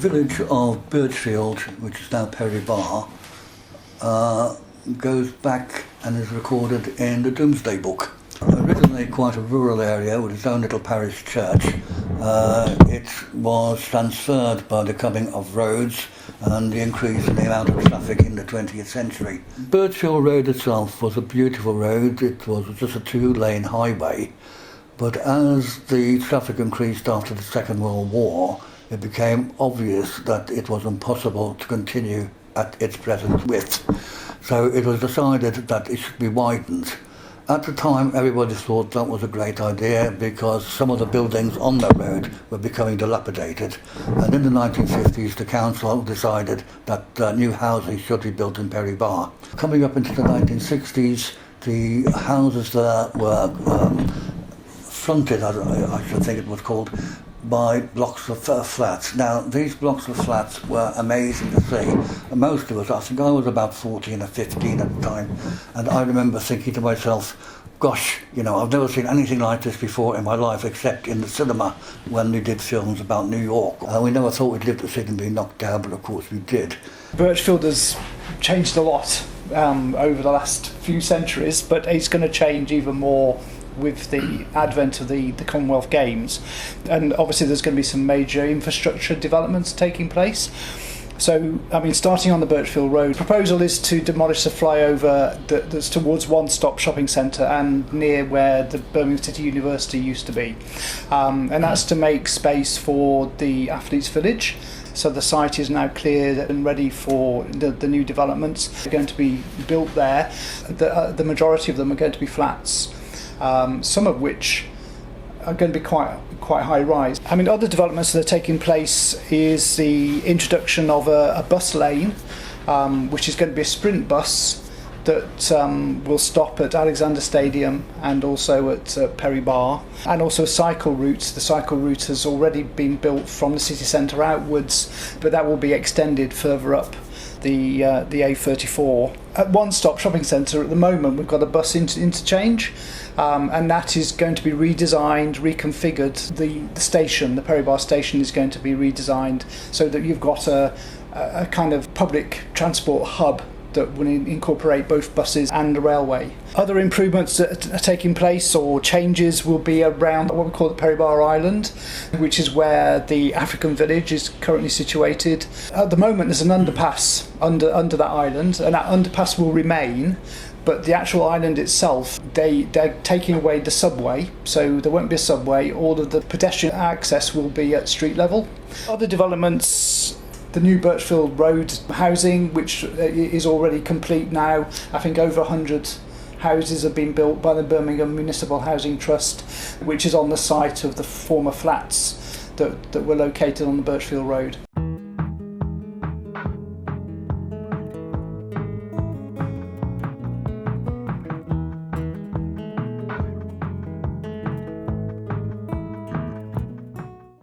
village of Birchfield, which is now Perry Bar, goes back and is recorded in the Domesday Book. Originally quite a rural area with its own little parish church, it was transferred by the coming of roads and the increase in the amount of traffic in the 20th century. Birchfield Road itself was a beautiful road. It was just a two-lane highway, but as the traffic increased after the Second World War, it became obvious that it was impossible to continue at its present width. So it was decided that it should be widened. At the time, everybody thought that was a great idea because some of the buildings on that road were becoming dilapidated. And in the 1950s, the council decided that new housing should be built in Perry Bar. Coming up into the 1960s, the houses there were fronted, I should think it was called, by blocks of flats. Now, these blocks of flats were amazing to see. Most of us, I think I was about 14 or 15 at the time, and I remember thinking to myself, gosh, I've never seen anything like this before in my life except in the cinema when we did films about New York. We never thought we'd live to see them being knocked down, but of course we did. Birchfield has changed a lot over the last few centuries, but it's going to change even more with the advent of the Commonwealth Games, and obviously there's going to be some major infrastructure developments taking place. So, starting on the Birchfield Road, the proposal is to demolish the flyover that's towards One Stop Shopping Centre and near where the Birmingham City University used to be, and that's to make space for the Athletes Village. So the site is now cleared and ready for the new developments. They're going to be built there. The majority of them are going to be flats, some of which are going to be quite high rise. Other developments that are taking place is the introduction of a bus lane, which is going to be a sprint bus that will stop at Alexander Stadium and also at Perry Bar, and also a cycle route. The cycle route has already been built from the city centre outwards, but that will be extended further up the A34. At One Stop Shopping Centre at the moment we've got a bus interchange, and that is going to be redesigned, reconfigured. The station, the Perry Bar station, is going to be redesigned so that you've got a kind of public transport hub that will incorporate both buses and the railway. Other improvements that are taking place or changes will be around what we call the Perry Bar Island, which is where the African village is currently situated. At the moment there's an underpass under that island, and that underpass will remain, but the actual island itself, they're taking away the subway, so there won't be a subway. All of the pedestrian access will be at street level. Other developments, the new Birchfield Road housing, which is already complete now. I think over 100 houses have been built by the Birmingham Municipal Housing Trust, which is on the site of the former flats that were located on the Birchfield Road.